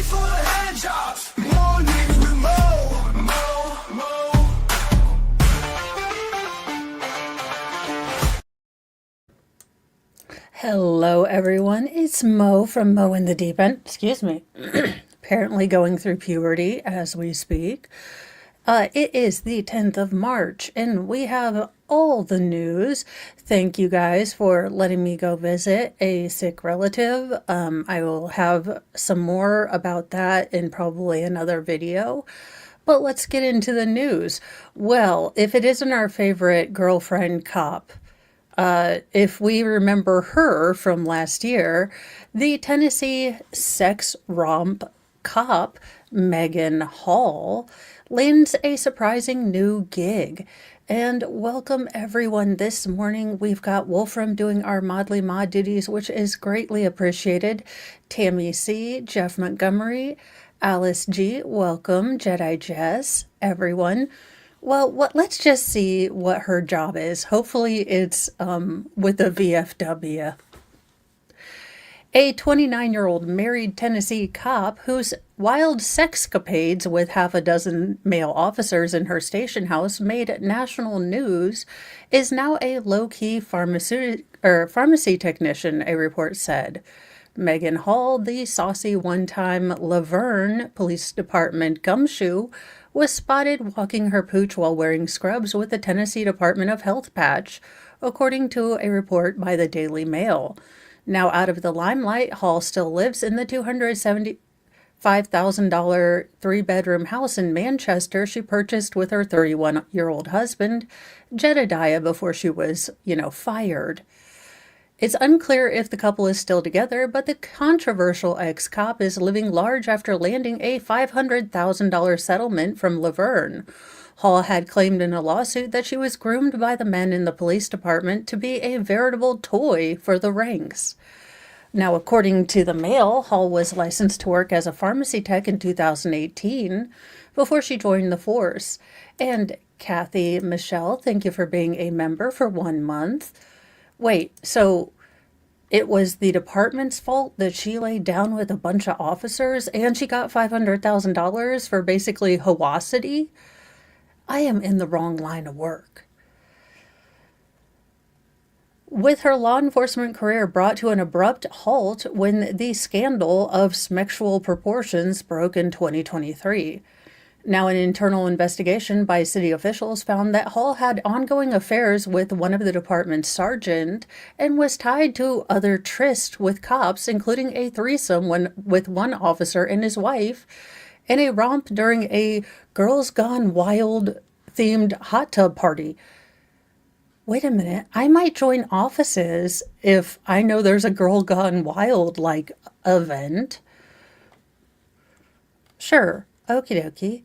for the hand jobs. Mornings with Mo. Hello everyone, it's Mo from Mo in the Deep End. Excuse me. Apparently going through puberty as we speak. It is the 10th of March and we have all the news. Thank you guys for letting me go visit a sick relative. I will have some more about that in probably another video. But let's get into the news. Well, if it isn't our favorite girlfriend cop, if we remember her from last year, the Tennessee sex romp cop, Megan Hall, lands a surprising new gig. And welcome everyone. This morning we've got Wolfram doing our Modly Mod duties, which is greatly appreciated. Tammy C, Jeff Montgomery, Alice G, welcome, Jedi Jess, everyone. Well, let's just see what her job is. Hopefully it's with the VFW. A 29-year-old married Tennessee cop whose wild sexcapades with half a dozen male officers in her station house made national news is now a low-key pharmacy technician, a report said. Megan Hall, the saucy one-time Laverne Police Department gumshoe, was spotted walking her pooch while wearing scrubs with the Tennessee Department of Health patch, according to a report by the Daily Mail. Now out of the limelight, Hall still lives in the $275,000 three-bedroom house in Manchester she purchased with her 31-year-old husband, Jedediah, before she was, fired. It's unclear if the couple is still together, but the controversial ex-cop is living large after landing a $500,000 settlement from Laverne. Hall had claimed in a lawsuit that she was groomed by the men in the police department to be a veritable toy for the ranks. Now, according to the Mail, Hall was licensed to work as a pharmacy tech in 2018 before she joined the force. And Kathy Michelle, thank you for being a member for 1 month. Wait, so it was the department's fault that she laid down with a bunch of officers and she got $500,000 for basically hawasity? I am in the wrong line of work. With her law enforcement career brought to an abrupt halt when the scandal of sexual proportions broke in 2023. Now, an internal investigation by city officials found that Hall had ongoing affairs with one of the department's sergeant and was tied to other trysts with cops, including a threesome with one officer and his wife, and a romp during a Girls Gone Wild themed hot tub party. Wait a minute, I might join offices if I know there's a Girl Gone Wild event. Sure. Okie dokie.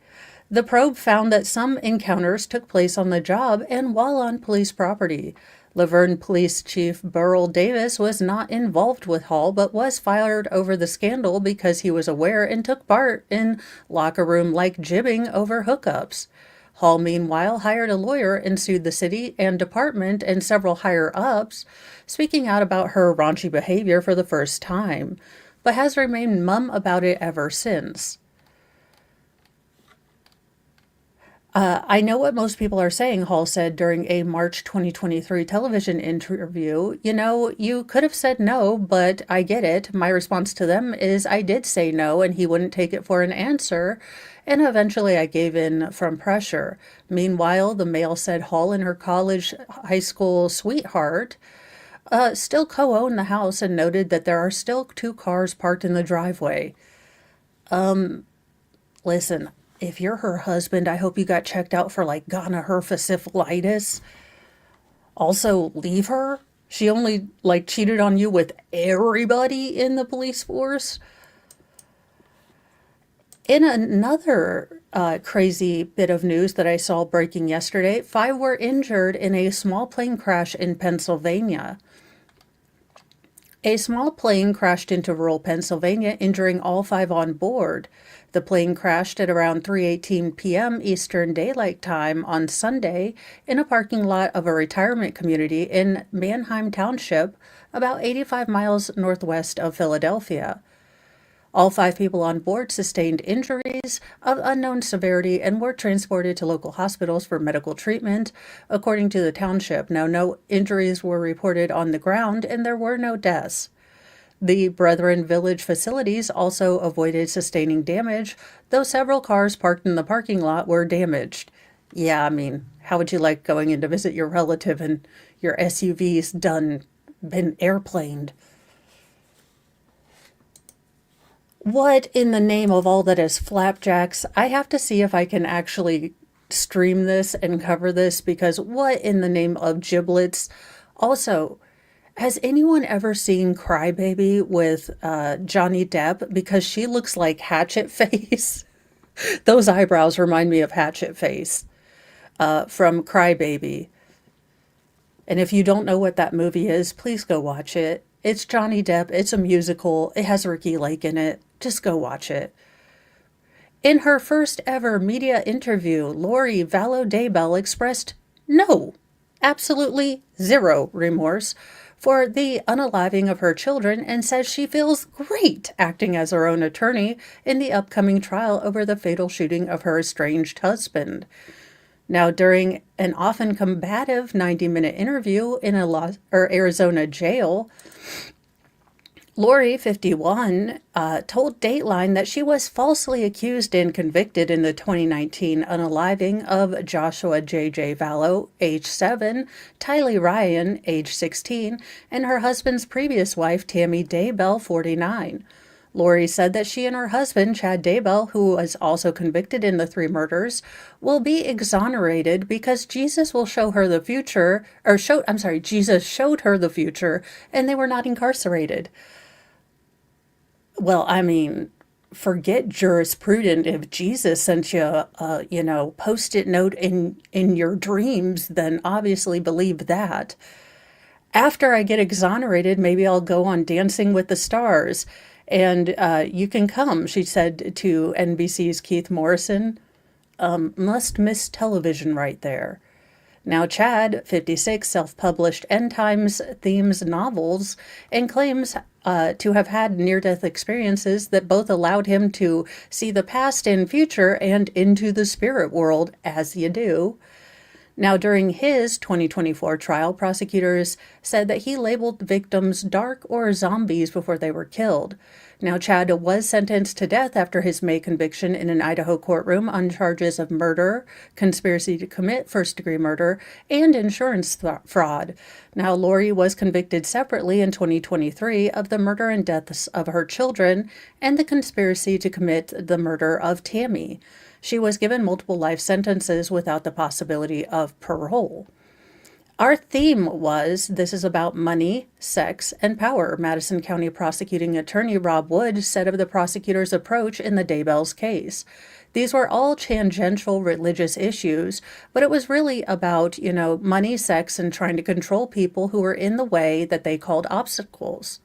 The probe found that some encounters took place on the job and while on police property. Laverne Police Chief Burrell Davis was not involved with Hall, but was fired over the scandal because he was aware and took part in locker room-like jibbing over hookups. Hall, meanwhile, hired a lawyer and sued the city and department and several higher-ups, speaking out about her raunchy behavior for the first time, but has remained mum about it ever since. I know what most people are saying, Hall said during a March 2023 television interview. You could have said no, but I get it. My response to them is I did say no, and he wouldn't take it for an answer, and eventually I gave in from pressure. Meanwhile, the Mail said Hall and her high school sweetheart still co-own the house and noted that there are still 2 cars parked in the driveway. Listen, if you're her husband, I hope you got checked out for gonorrhea syphilitis. Also, leave her. She only cheated on you with everybody in the police force. In another crazy bit of news that I saw breaking yesterday, 5 were injured in a small plane crash in Pennsylvania. A small plane crashed into rural Pennsylvania, injuring all 5 on board. The plane crashed at around 3:18 p.m. Eastern Daylight Time on Sunday in a parking lot of a retirement community in Manheim Township, about 85 miles northwest of Philadelphia. All 5 people on board sustained injuries of unknown severity and were transported to local hospitals for medical treatment, according to the township. Now, no injuries were reported on the ground and there were no deaths. The Brethren Village facilities also avoided sustaining damage, though several cars parked in the parking lot were damaged. Yeah, I mean, how would you like going in to visit your relative and your SUV's been airplaned? What in the name of all that is flapjacks? I have to see if I can actually stream this and cover this, because what in the name of giblets? Also, has anyone ever seen Crybaby with Johnny Depp? Because she looks like Hatchet Face. Those eyebrows remind me of Hatchet Face from Crybaby. And if you don't know what that movie is, please go watch it. It's Johnny Depp. It's a musical. It has Ricky Lake in it. Just go watch it. In her first ever media interview, Lori Vallow Daybell expressed absolutely zero remorse for the unaliving of her children and says she feels great acting as her own attorney in the upcoming trial over the fatal shooting of her estranged husband. Now, during an often combative 90-minute interview in a Arizona jail, Lori, 51, told Dateline that she was falsely accused and convicted in the 2019 unaliving of Joshua J.J. Vallow, age 7, Tylee Ryan, age 16, and her husband's previous wife, Tammy Daybell, 49. Lori said that she and her husband, Chad Daybell, who was also convicted in the 3 murders, will be exonerated because Jesus will show her the future, Jesus showed her the future, and they were not incarcerated. Well, I mean, forget jurisprudence. If Jesus sent you a post-it note in your dreams, then obviously believe that. After I get exonerated, maybe I'll go on Dancing with the Stars. And you can come, she said to NBC's Keith Morrison. Must miss television right there. Now, Chad, 56, self-published end times themes novels and claims to have had near-death experiences that both allowed him to see the past and future and into the spirit world, as you do. Now, during his 2024 trial, prosecutors said that he labeled victims dark or zombies before they were killed. Now, Chad was sentenced to death after his May conviction in an Idaho courtroom on charges of murder, conspiracy to commit first-degree murder, and insurance fraud. Now, Lori was convicted separately in 2023 of the murder and deaths of her children and the conspiracy to commit the murder of Tammy. She was given multiple life sentences without the possibility of parole. Our theme was, this is about money, sex, and power. Madison County Prosecuting Attorney Rob Wood said of the prosecutor's approach in the Daybell's case. These were all tangential religious issues, but it was really about, money, sex, and trying to control people who were in the way that they called obstacles.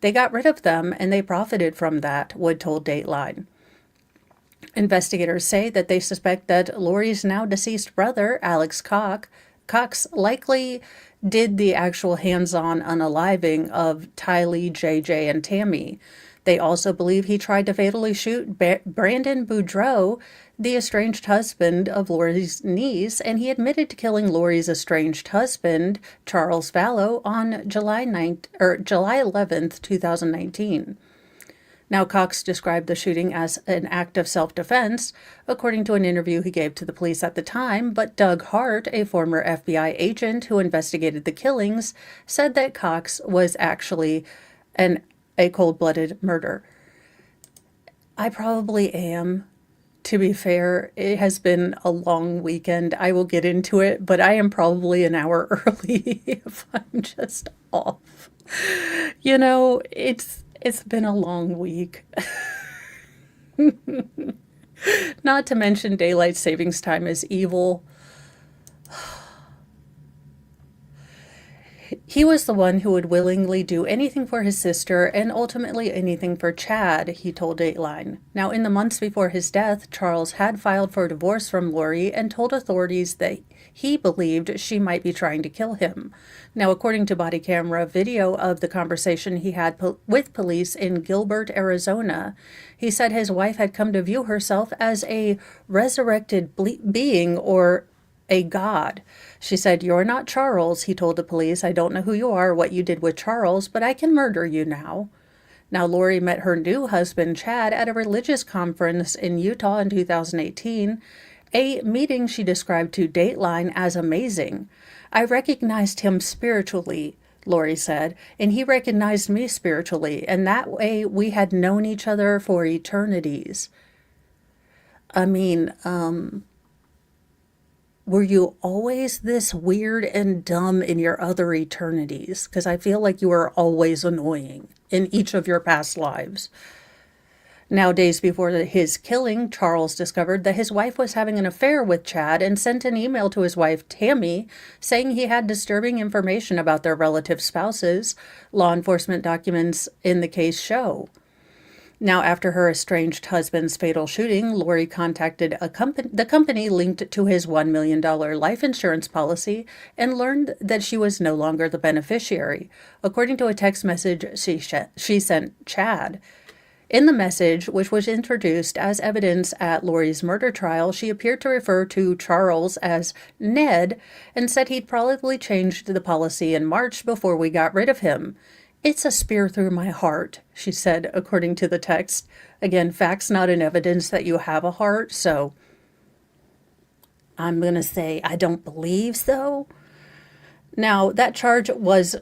They got rid of them, and they profited from that, Wood told Dateline. Investigators say that they suspect that Lori's now deceased brother, Alex Cox, likely did the actual hands-on unaliving of Tylee, JJ, and Tammy. They also believe he tried to fatally shoot Brandon Boudreaux, the estranged husband of Lori's niece, and he admitted to killing Lori's estranged husband, Charles Vallow, on July 11th, 2019. Now, Cox described the shooting as an act of self-defense, according to an interview he gave to the police at the time, but Doug Hart, a former FBI agent who investigated the killings, said that Cox was actually a cold-blooded murder. I probably am. To be fair, it has been a long weekend. I will get into it, but I am probably an hour early if I'm just off. It's been a long week. Not to mention daylight savings time is evil. He was the one who would willingly do anything for his sister and ultimately anything for Chad, he told Dateline. Now, in the months before his death, Charles had filed for divorce from Lori and told authorities that he believed she might be trying to kill him. Now, according to body camera video of the conversation he had with police in Gilbert, Arizona, he said his wife had come to view herself as a resurrected being or a god. She said, "You're not Charles," he told the police. "I don't know who you are or what you did with Charles, but I can murder you now." Now, Lori met her new husband, Chad, at a religious conference in Utah in 2018, a meeting she described to Dateline as amazing. "I recognized him spiritually," Lori said, "and he recognized me spiritually, and that way we had known each other for eternities." I mean, were you always this weird and dumb in your other eternities? Because I feel like you were always annoying in each of your past lives. Now, days before his killing, Charles discovered that his wife was having an affair with Chad and sent an email to his wife, Tammy, saying he had disturbing information about their relative spouses, law enforcement documents in the case show. Now, after her estranged husband's fatal shooting, Lori contacted the company linked to his $1 million life insurance policy and learned that she was no longer the beneficiary, according to a text message she sent Chad. In the message, which was introduced as evidence at Lori's murder trial, she appeared to refer to Charles as Ned and said he'd probably changed the policy in March before we got rid of him. "It's a spear through my heart," she said, according to the text. Again, facts not in evidence that you have a heart, so I'm going to say I don't believe so. Now, that charge was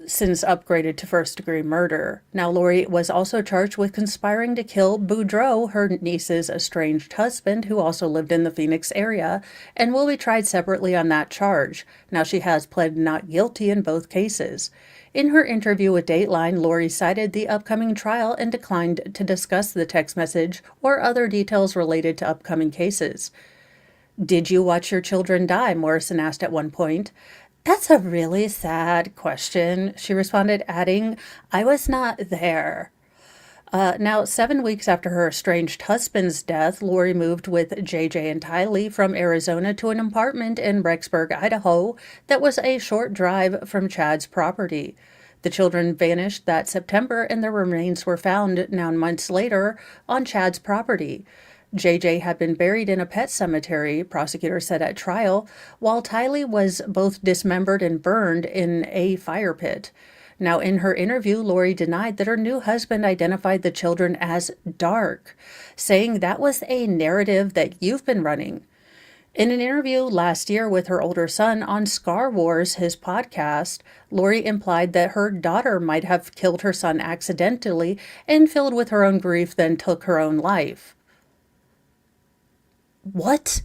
since upgraded to first-degree murder. Now, Lori was also charged with conspiring to kill Boudreaux, her niece's estranged husband, who also lived in the Phoenix area, and will be tried separately on that charge. Now, she has pled not guilty in both cases. In her interview with Dateline, Lori cited the upcoming trial and declined to discuss the text message or other details related to upcoming cases. "Did you watch your children die?" Morrison asked at one point. "That's a really sad question," she responded, adding, "I was not there." Now, 7 weeks after her estranged husband's death, Lori moved with JJ and Tylee from Arizona to an apartment in Rexburg, Idaho, that was a short drive from Chad's property. The children vanished that September, and their remains were found 9 months later on Chad's property. JJ had been buried in a pet cemetery, prosecutors said at trial, while Tylee was both dismembered and burned in a fire pit. Now, in her interview, Lori denied that her new husband identified the children as dark, saying that was a narrative that you've been running. In an interview last year with her older son on Scar Wars, his podcast, Lori implied that her daughter might have killed her son accidentally and, filled with her own grief, then took her own life. What?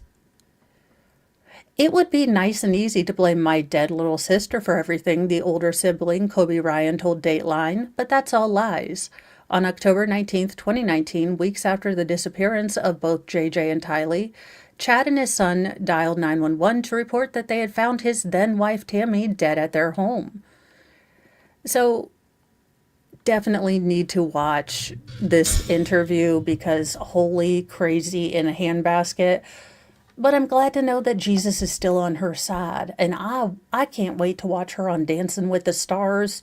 "It would be nice and easy to blame my dead little sister for everything," the older sibling, Kobe Ryan, told Dateline, "but that's all lies." On October 19th, 2019, weeks after the disappearance of both JJ and Tylee, Chad and his son dialed 911 to report that they had found his then-wife Tammy dead at their home. So, definitely need to watch this interview because holy crazy in a handbasket. But I'm glad to know that Jesus is still on her side, and I can't wait to watch her on Dancing with the Stars.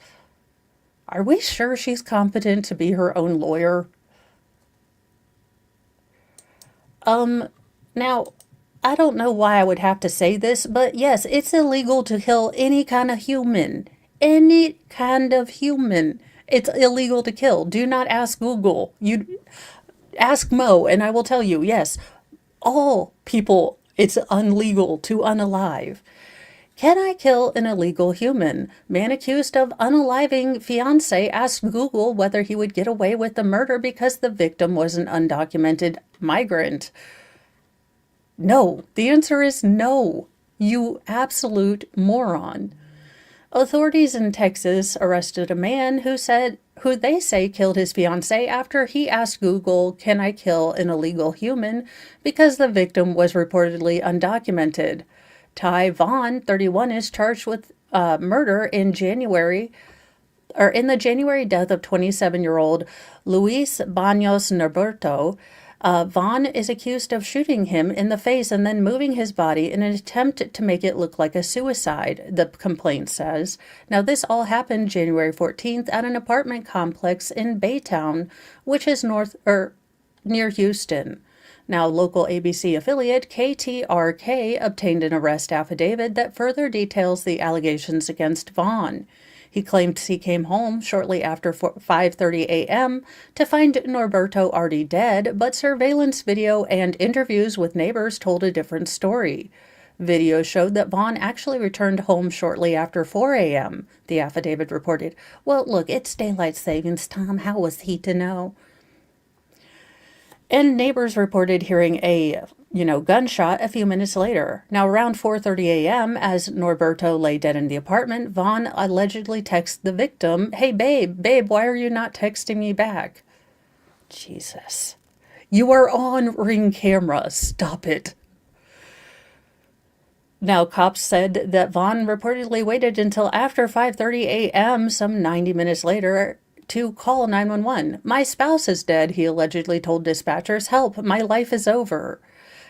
Are we sure she's competent to be her own lawyer? Now, I don't know why I would have to say this, but yes, it's illegal to kill any kind of human. Any kind of human. It's illegal to kill. Do not ask Google. You ask Mo, and I will tell you, yes, all people, it's illegal to unalive. Can I kill an illegal human? Man accused of unaliving fiancé asked Google whether he would get away with the murder because the victim was an undocumented migrant. No, the answer is no, you absolute moron. Authorities in Texas arrested a man who they say killed his fiancée after he asked Google, "Can I kill an illegal human?" because the victim was reportedly undocumented. Ty Vaughn, 31, is charged with murder in January, or in the January death of 27-year-old Luis Baños Norberto. Vaughn is accused of shooting him in the face and then moving his body in an attempt to make it look like a suicide, the complaint says. Now, this all happened January 14th at an apartment complex in Baytown, which is near Houston. Now, local ABC affiliate KTRK obtained an arrest affidavit that further details the allegations against Vaughn. He claimed he came home shortly after 5:30 a.m. to find Norberto already dead, but surveillance video and interviews with neighbors told a different story. Video showed that Vaughn actually returned home shortly after 4 a.m., the affidavit reported. Well, look, it's daylight savings time. How was he to know? And neighbors reported hearing a, gunshot a few minutes later. Now, around 4:30 a.m., as Norberto lay dead in the apartment, Vaughn allegedly texted the victim, "Hey, babe, why are you not texting me back?" Jesus. You are on Ring camera. Stop it. Now, cops said that Vaughn reportedly waited until after 5:30 a.m., some 90 minutes later, to call 911. "My spouse is dead," he allegedly told dispatchers. "Help, my life is over."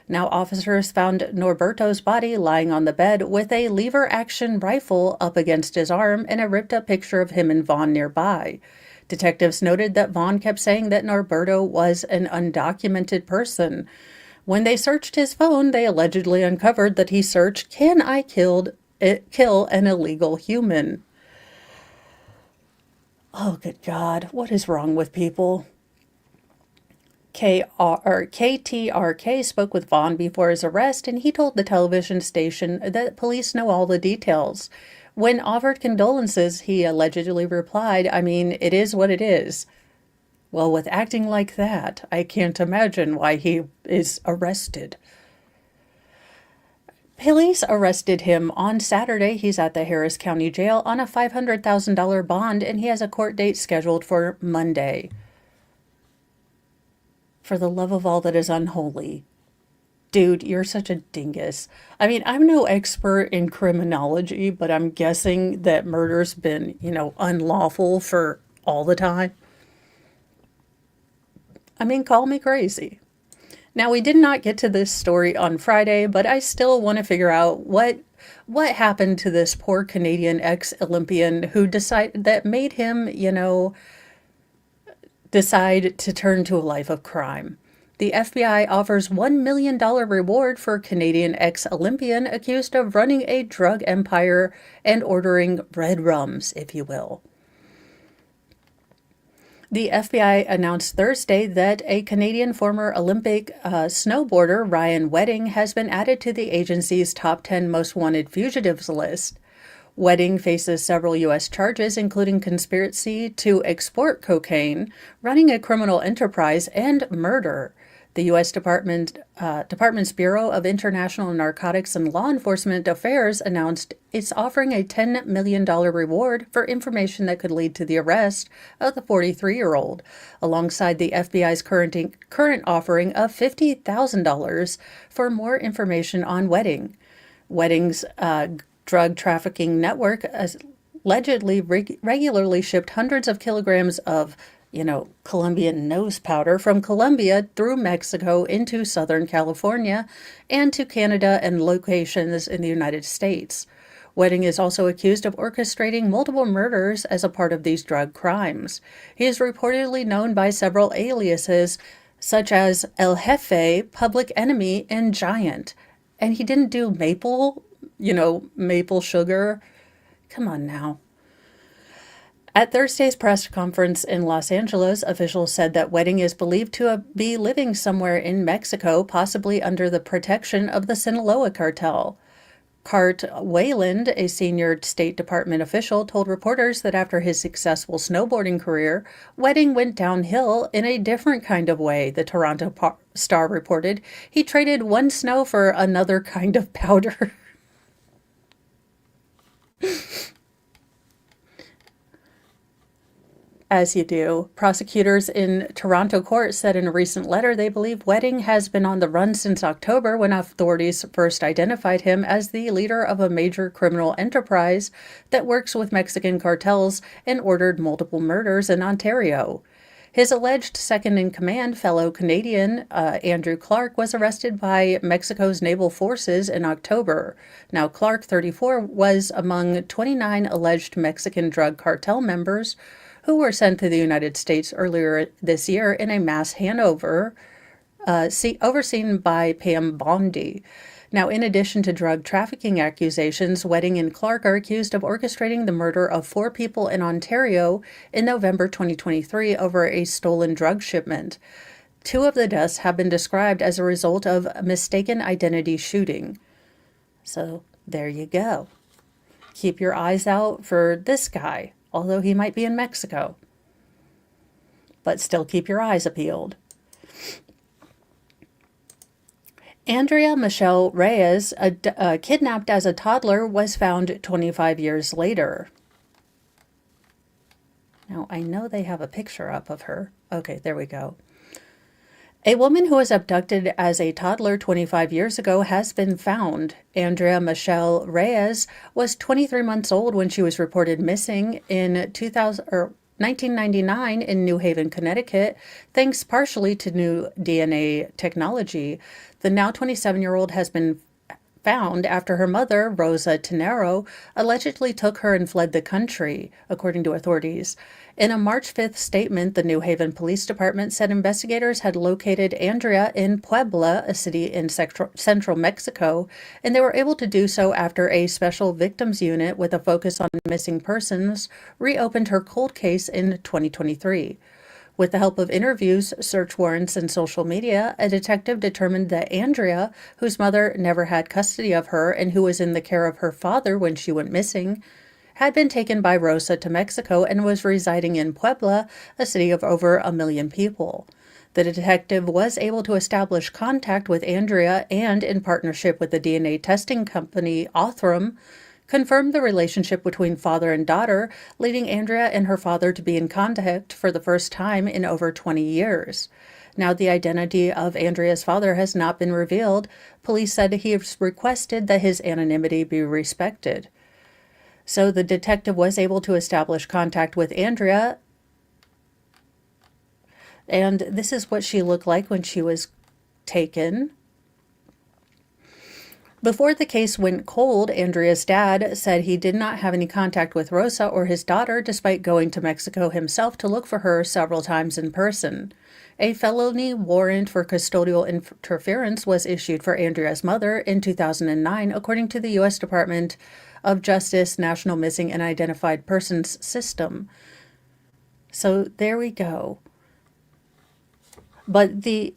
Now, officers found Norberto's body lying on the bed with a lever-action rifle up against his arm and a ripped-up picture of him and Vaughn nearby. Detectives noted that Vaughn kept saying that Norberto was an undocumented person. When they searched his phone, they allegedly uncovered that he searched, "Can I kill an illegal human?" Oh, good God, what is wrong with people? KTRK spoke with Vaughn before his arrest, and he told the television station that police know all the details. When offered condolences, he allegedly replied, "I mean, it is what it is." Well, with acting like that, I can't imagine why he is arrested. Police arrested him on Saturday. He's at the Harris County Jail on a $500,000 bond, and he has a court date scheduled for Monday. For the love of all that is unholy. Dude, you're such a dingus. I mean, I'm no expert in criminology, but I'm guessing that murder's been, unlawful for all the time. I mean, call me crazy. Now, we did not get to this story on Friday, but I still want to figure out what happened to this poor Canadian ex-Olympian who made him, decide to turn to a life of crime. The FBI offers $1 million reward for Canadian ex-Olympian accused of running a drug empire and ordering red rums, if you will. The FBI announced Thursday that a Canadian former Olympic snowboarder, Ryan Wedding, has been added to the agency's top 10 most wanted fugitives list. Wedding faces several U.S. charges, including conspiracy to export cocaine, running a criminal enterprise, and murder. The U.S. Department's Bureau of International Narcotics and Law Enforcement Affairs announced it's offering a $10 million reward for information that could lead to the arrest of the 43-year-old, alongside the FBI's current offering of $50,000 for more information on Wedding. Wedding's drug trafficking network allegedly regularly shipped hundreds of kilograms of Colombian nose powder from Colombia through Mexico into Southern California and to Canada and locations in the United States. Wedding is also accused of orchestrating multiple murders as a part of these drug crimes. He is reportedly known by several aliases, such as El Jefe, Public Enemy, and Giant. And he didn't do maple sugar. Come on now. At Thursday's press conference in Los Angeles, officials said that Wedding is believed to be living somewhere in Mexico, possibly under the protection of the Sinaloa cartel. Cart Wayland, a senior State Department official, told reporters that after his successful snowboarding career, Wedding went downhill in a different kind of way, the Toronto Star reported. He traded one snow for another kind of powder. As you do. Prosecutors in Toronto court said in a recent letter they believe Wedding has been on the run since October, when authorities first identified him as the leader of a major criminal enterprise that works with Mexican cartels and ordered multiple murders in Ontario. His alleged second-in-command, fellow Canadian Andrew Clark, was arrested by Mexico's naval forces in October. Now, Clark, 34, was among 29 alleged Mexican drug cartel members who were sent to the United States earlier this year in a mass handover overseen by Pam Bondi. Now, in addition to drug trafficking accusations, Wedding and Clark are accused of orchestrating the murder of 4 people in Ontario in November 2023 over a stolen drug shipment. 2 of the deaths have been described as a result of a mistaken identity shooting. So, there you go. Keep your eyes out for this guy, although he might be in Mexico. But still keep your eyes peeled. Andrea Michelle Reyes, kidnapped as a toddler, was found 25 years later. Now, I know they have a picture up of her. Okay, there we go. A woman who was abducted as a toddler 25 years ago has been found. Andrea Michelle Reyes was 23 months old when she was reported missing in 1999 in New Haven, Connecticut, thanks partially to new DNA technology. The now 27-year-old has been found after her mother, Rosa Tenero, allegedly took her and fled the country, according to authorities. In a March 5th statement, the New Haven Police Department said investigators had located Andrea in Puebla, a city in central Mexico, and they were able to do so after a special victims unit with a focus on missing persons reopened her cold case in 2023. With the help of interviews, search warrants, and social media, a detective determined that Andrea, whose mother never had custody of her and who was in the care of her father when she went missing, had been taken by Rosa to Mexico and was residing in Puebla, a city of over 1 million people. The detective was able to establish contact with Andrea and, in partnership with the DNA testing company Othram, confirmed the relationship between father and daughter, leading Andrea and her father to be in contact for the first time in over 20 years. Now, the identity of Andrea's father has not been revealed. Police said he has requested that his anonymity be respected. So the detective was able to establish contact with Andrea, and this is what she looked like when she was taken. Before the case went cold, Andrea's dad said he did not have any contact with Rosa or his daughter, despite going to Mexico himself to look for her several times in person. A felony warrant for custodial interference was issued for Andrea's mother in 2009, according to the U.S. Department of Justice National Missing and Identified Persons System. So there we go. But the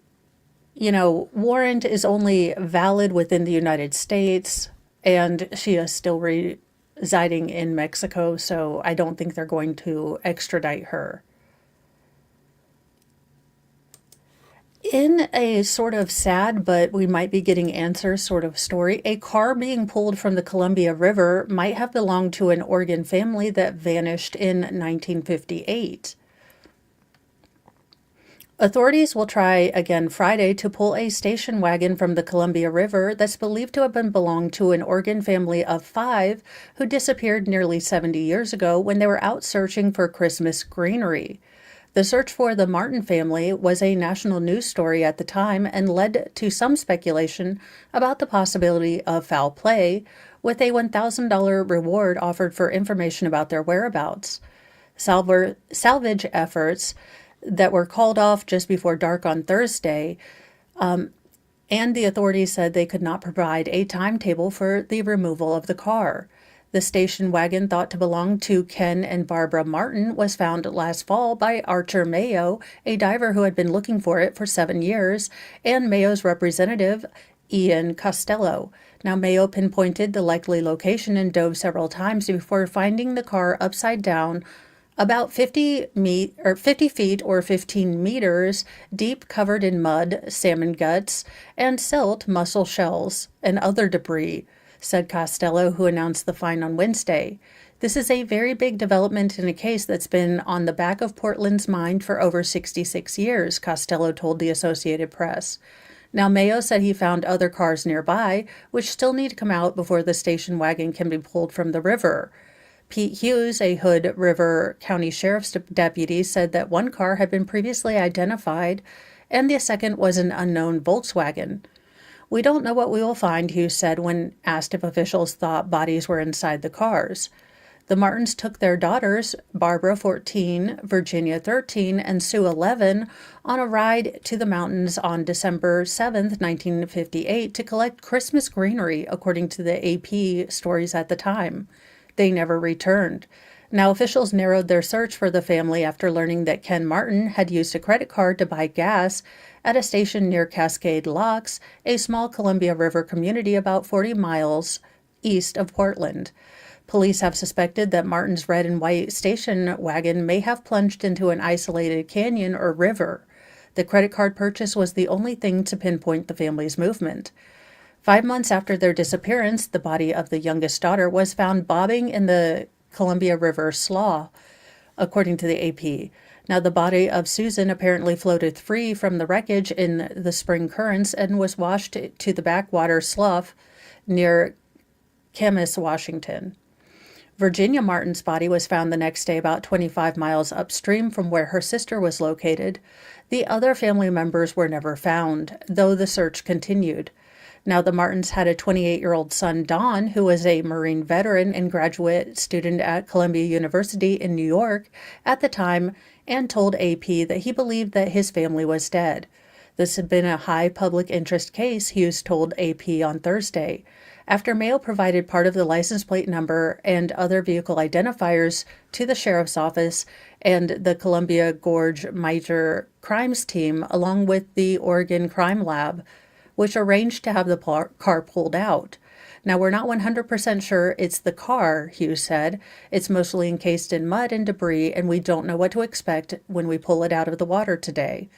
warrant is only valid within the United States, and she is still residing in Mexico, so I don't think they're going to extradite her. In a sort of sad, but we might be getting answers sort of story, a car being pulled from the Columbia River might have belonged to an Oregon family that vanished in 1958. Authorities will try again Friday to pull a station wagon from the Columbia River that's believed to have belonged to an Oregon family of 5 who disappeared nearly 70 years ago when they were out searching for Christmas greenery. The search for the Martin family was a national news story at the time and led to some speculation about the possibility of foul play, with a $1,000 reward offered for information about their whereabouts. Salvage efforts that were called off just before dark on Thursday, and the authorities said they could not provide a timetable for the removal of the car. The station wagon, thought to belong to Ken and Barbara Martin, was found last fall by Archer Mayo, a diver who had been looking for it for 7 years, and Mayo's representative, Ian Costello. Now, Mayo pinpointed the likely location and dove several times before finding the car upside down about 50 feet or 15 meters deep, covered in mud, salmon guts, and silt, mussel shells, and other debris, said Costello, who announced the find on Wednesday. This is a very big development in a case that's been on the back of Portland's mind for over 66 years, Costello told the Associated Press. Now, Mayo said he found other cars nearby, which still need to come out before the station wagon can be pulled from the river. Pete Hughes, a Hood River County Sheriff's deputy, said that one car had been previously identified and the second was an unknown Volkswagen. We don't know what we will find, Hughes said when asked if officials thought bodies were inside the cars. The Martins took their daughters, Barbara 14, Virginia 13, and Sue 11, on a ride to the mountains on December 7, 1958, to collect Christmas greenery, according to the AP stories at the time. They never returned. Now, officials narrowed their search for the family after learning that Ken Martin had used a credit card to buy gas at a station near Cascade Locks, a small Columbia River community about 40 miles east of Portland. Police have suspected that Martin's red and white station wagon may have plunged into an isolated canyon or river. The credit card purchase was the only thing to pinpoint the family's movement. 5 months after their disappearance, the body of the youngest daughter was found bobbing in the Columbia River Slough, according to the AP. Now, the body of Susan apparently floated free from the wreckage in the spring currents and was washed to the backwater slough near Camas, Washington. Virginia Martin's body was found the next day about 25 miles upstream from where her sister was located. The other family members were never found, though the search continued. Now, the Martins had a 28-year-old son, Don, who was a Marine veteran and graduate student at Columbia University in New York at the time, and told AP that he believed that his family was dead. This had been a high public interest case, Hughes told AP on Thursday. After Mayo provided part of the license plate number and other vehicle identifiers to the sheriff's office and the Columbia Gorge Major Crimes Team, along with the Oregon Crime Lab, which arranged to have the car pulled out. Now, we're not 100% sure it's the car, Hughes said. It's mostly encased in mud and debris, and we don't know what to expect when we pull it out of the water today.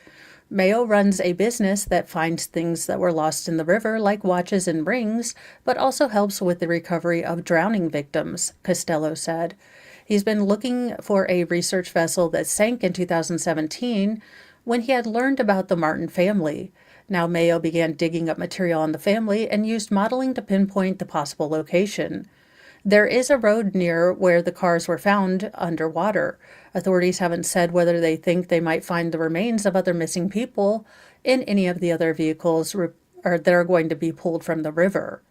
Mayo runs a business that finds things that were lost in the river, like watches and rings, but also helps with the recovery of drowning victims, Costello said. He's been looking for a research vessel that sank in 2017 when he had learned about the Martin family. Now, Mayo began digging up material on the family and used modeling to pinpoint the possible location. There is a road near where the cars were found underwater. Authorities haven't said whether they think they might find the remains of other missing people in any of the other vehicles that are going to be pulled from the river.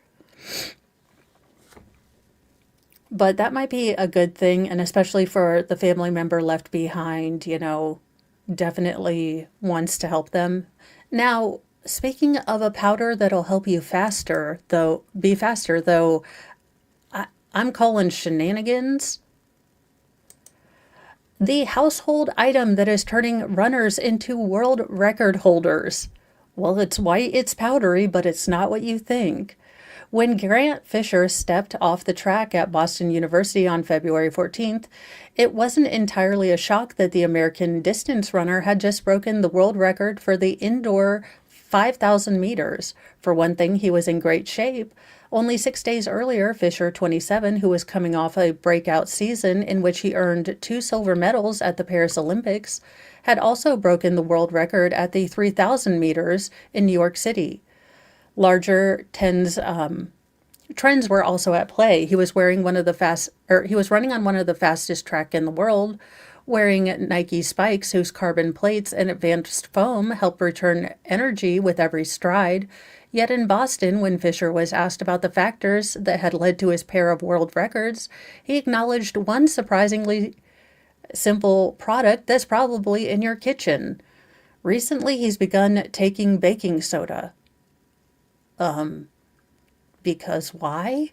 But that might be a good thing, and especially for the family member left behind, definitely wants to help them. Now, speaking of a powder that'll help you be faster, though, I'm calling Shenanigans the household item that is turning runners into world record holders. Well, it's white, it's powdery, but it's not what you think. When Grant Fisher stepped off the track at Boston University on February 14th, it wasn't entirely a shock that the American distance runner had just broken the world record for the indoor 5,000 meters. For one thing, he was in great shape. Only 6 days earlier, Fisher, 27, who was coming off a breakout season in which he earned 2 silver medals at the Paris Olympics, had also broken the world record at the 3,000 meters in New York City. Larger trends were also at play. He was running on one of the fastest track in the world, wearing Nike spikes whose carbon plates and advanced foam help return energy with every stride. Yet in Boston, when Fisher was asked about the factors that had led to his pair of world records, he acknowledged one surprisingly simple product that's probably in your kitchen. Recently, he's begun taking baking soda. Because why?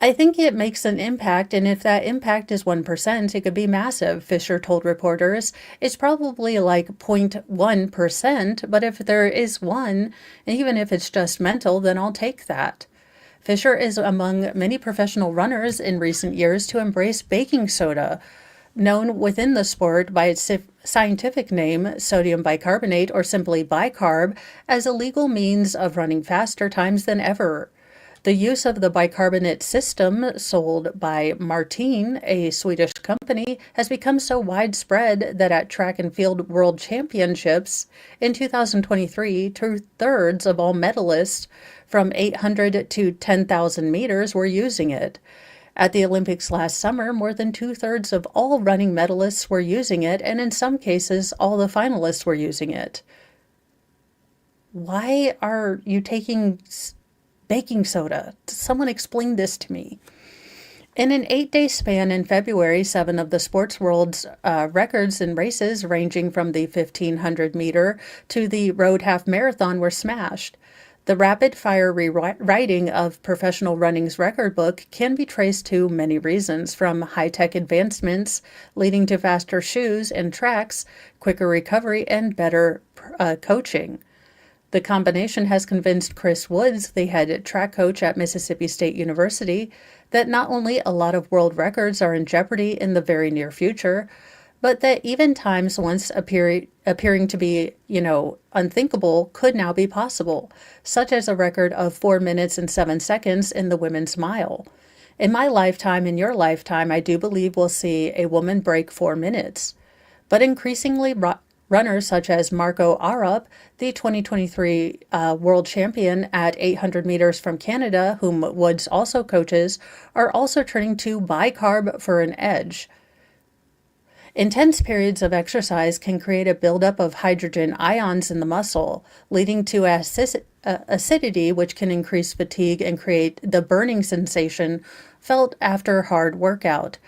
I think it makes an impact, and if that impact is 1%, it could be massive, Fisher told reporters. It's probably like 0.1%, but if there is one, and even if it's just mental, then I'll take that. Fisher is among many professional runners in recent years to embrace baking soda, known within the sport by its scientific name, sodium bicarbonate, or simply bicarb, as a legal means of running faster times than ever. The use of the bicarbonate system sold by Martin, a Swedish company, has become so widespread that at track and field world championships in 2023, two-thirds of all medalists from 800 to 10,000 meters were using it. At the Olympics last summer, more than two-thirds of all running medalists were using it, and in some cases, all the finalists were using it. Why are you taking baking soda? Someone explain this to me. In an 8-day span in February, 7 of the sports world's records in races ranging from the 1,500 meter to the road half marathon were smashed. The rapid-fire rewriting of professional running's record book can be traced to many reasons, from high-tech advancements leading to faster shoes and tracks, quicker recovery, and better coaching. The combination has convinced Chris Woods, the head track coach at Mississippi State University, that not only a lot of world records are in jeopardy in the very near future, but that even times once appearing to be, unthinkable could now be possible, such as a record of 4 minutes and 7 seconds in the women's mile. In my lifetime, in your lifetime, I do believe we'll see a woman break 4 minutes. But increasingly, runners such as Marco Arup, the 2023 world champion at 800 meters from Canada, whom Woods also coaches, are also turning to bicarb for an edge. Intense periods of exercise can create a buildup of hydrogen ions in the muscle, leading to acidity, which can increase fatigue and create the burning sensation felt after hard workout.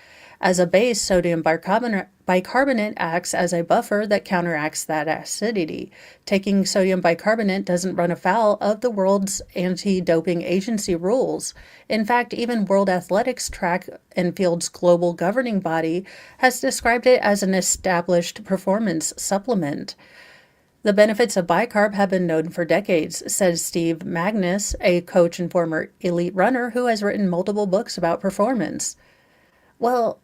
As a base, sodium bicarbonate acts as a buffer that counteracts that acidity. Taking sodium bicarbonate doesn't run afoul of the world's anti-doping agency rules. In fact, even World Athletics Track and Field's global governing body has described it as an established performance supplement. The benefits of bicarb have been known for decades, says Steve Magnus, a coach and former elite runner who has written multiple books about performance. Well,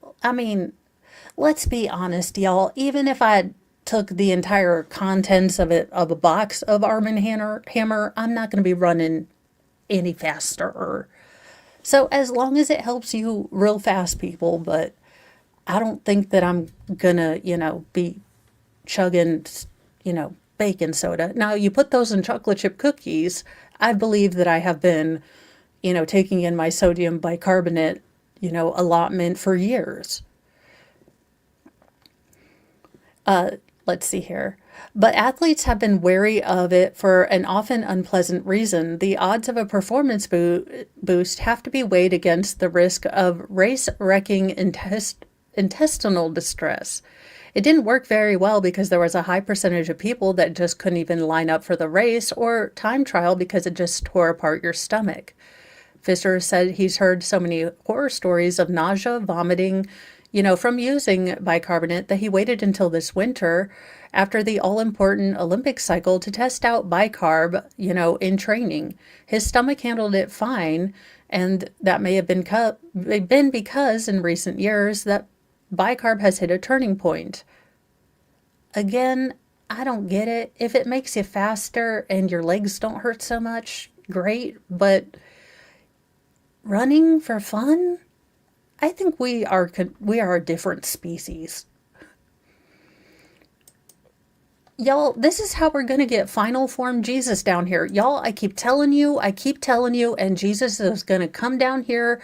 let's be honest, y'all. Even if I took the entire contents of a box of Arm & Hammer, I'm not going to be running any faster. So as long as it helps you real fast, people, but I don't think that I'm going to, be chugging, baking soda. Now, you put those in chocolate chip cookies, I believe that I have been, taking in my sodium bicarbonate allotment for years. Let's see here. But athletes have been wary of it for an often unpleasant reason. The odds of a performance boost have to be weighed against the risk of race-wrecking intestinal distress. It didn't work very well because there was a high percentage of people that just couldn't even line up for the race or time trial because it just tore apart your stomach. Fisher said he's heard so many horror stories of nausea, vomiting, from using bicarbonate that he waited until this winter after the all-important Olympic cycle to test out bicarb, in training. His stomach handled it fine, and that may have been because in recent years that bicarb has hit a turning point. Again, I don't get it. If it makes you faster and your legs don't hurt so much, great, but running for fun? I think we are a different species. Y'all, this is how we're going to get final form Jesus down here. Y'all, I keep telling you, and Jesus is going to come down here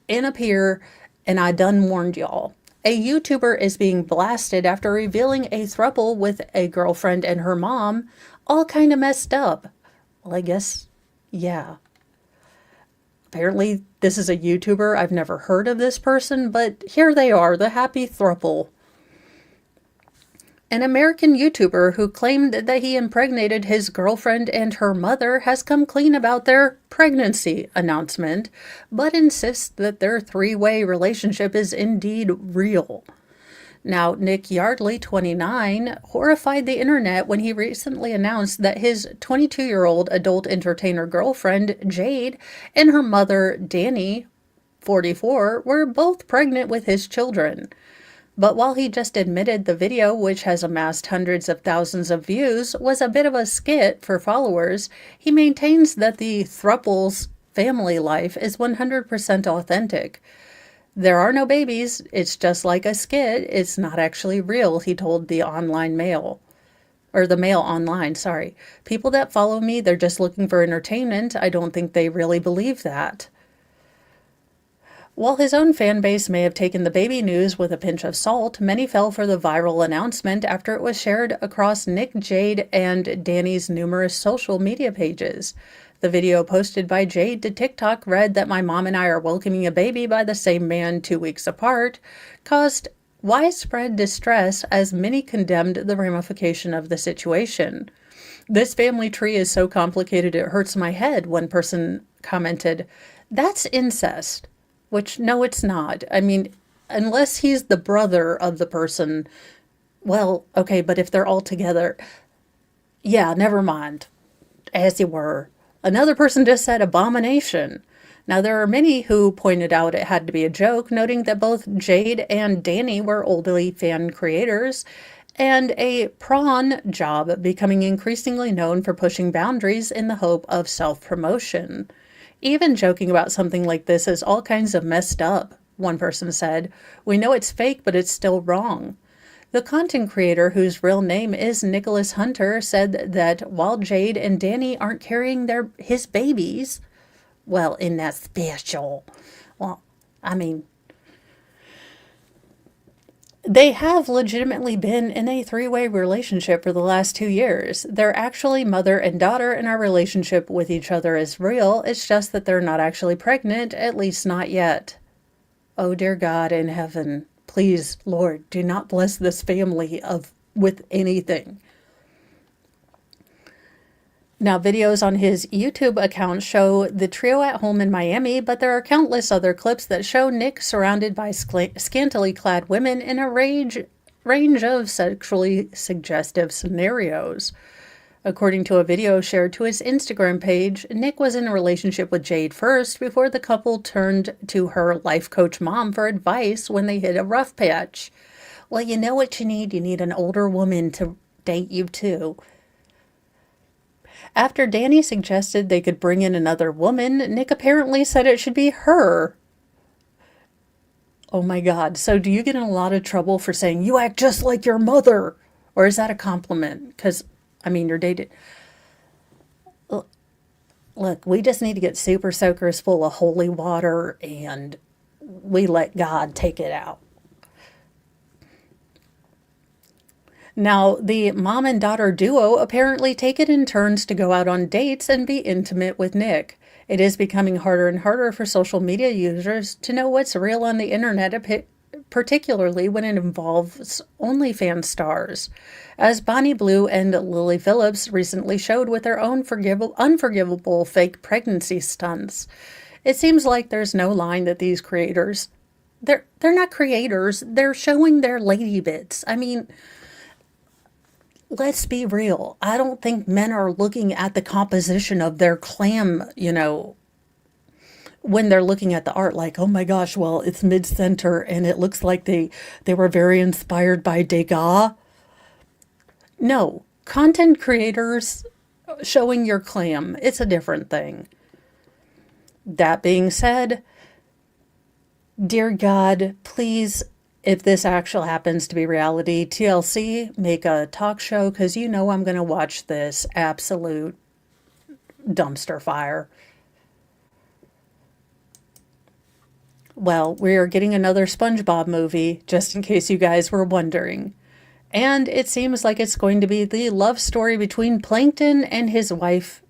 and appear, and I done warned y'all. A YouTuber is being blasted after revealing a throuple with a girlfriend and her mom, all kind of messed up. Well, I guess, yeah. Apparently, this is a YouTuber. I've never heard of this person, but here they are, the happy throuple. An American YouTuber who claimed that he impregnated his girlfriend and her mother has come clean about their pregnancy announcement, but insists that their three-way relationship is indeed real. Now, Nick Yardley, 29, horrified the internet when he recently announced that his 22-year-old adult entertainer girlfriend, Jade, and her mother, Danny, 44, were both pregnant with his children. But while he just admitted the video, which has amassed hundreds of thousands of views, was a bit of a skit for followers, he maintains that the throuple's family life is 100% authentic. There are no babies. It's just like a skit. It's not actually real, he told the online mail. Or the mail online, sorry. People that follow me, they're just looking for entertainment. I don't think they really believe that. While his own fan base may have taken the baby news with a pinch of salt, many fell for the viral announcement after it was shared across Nick, Jade, and Danny's numerous social media pages. The video posted by Jade to TikTok read that my mom and I are welcoming a baby by the same man 2 weeks apart, caused widespread distress as many condemned the ramification of the situation. This family tree is so complicated it hurts my head, one person commented. That's incest. Which, no, it's not. I mean, unless he's the brother of the person, well, okay, but if they're all together, yeah, never mind. As you were. Another person just said abomination. Now, there are many who pointed out it had to be a joke, noting that both Jade and Danny were oldly fan creators, and a prawn job becoming increasingly known for pushing boundaries in the hope of self-promotion. Even joking about something like this is all kinds of messed up, one person said. We know it's fake, but it's still wrong. The content creator, whose real name is Nicholas Hunter, said that while Jade and Danny aren't carrying his babies, well, in that special, well, I mean, they have legitimately been in a three-way relationship for the last 2 years. They're actually mother and daughter, and our relationship with each other is real. It's just that they're not actually pregnant, at least not yet. Oh, dear God in heaven, please, Lord, do not bless this family with anything. Now, videos on his YouTube account show the trio at home in Miami, but there are countless other clips that show Nick surrounded by scantily clad women in a range of sexually suggestive scenarios. According to a video shared to his Instagram page, Nick was in a relationship with Jade first before the couple turned to her life coach mom for advice when they hit a rough patch. Well, you know what you need? You need an older woman to date you too. After Danny suggested they could bring in another woman, Nick apparently said it should be her. Oh my God. So do you get in a lot of trouble for saying, you act just like your mother? Or is that a compliment? Because, I mean, you're dated. Look, we just need to get super soakers full of holy water and we let God take it out. Now, the mom and daughter duo apparently take it in turns to go out on dates and be intimate with Nick. It is becoming harder and harder for social media users to know what's real on the internet, particularly when it involves OnlyFans stars, as Bonnie Blue and Lily Phillips recently showed with their own unforgivable fake pregnancy stunts. It seems like there's no line that these creators, they're not creators, they're showing their lady bits. I mean, let's be real. I don't think men are looking at the composition of their clam, when they're looking at the art, like, oh my gosh, well, it's mid-center and it looks like they were very inspired by Degas. No, content creators showing your clam, it's a different thing. That being said, dear God, please, if this actually happens to be reality, TLC, make a talk show, because you know I'm going to watch this absolute dumpster fire. Well, we are getting another SpongeBob movie, just in case you guys were wondering. And it seems like it's going to be the love story between Plankton and his wife,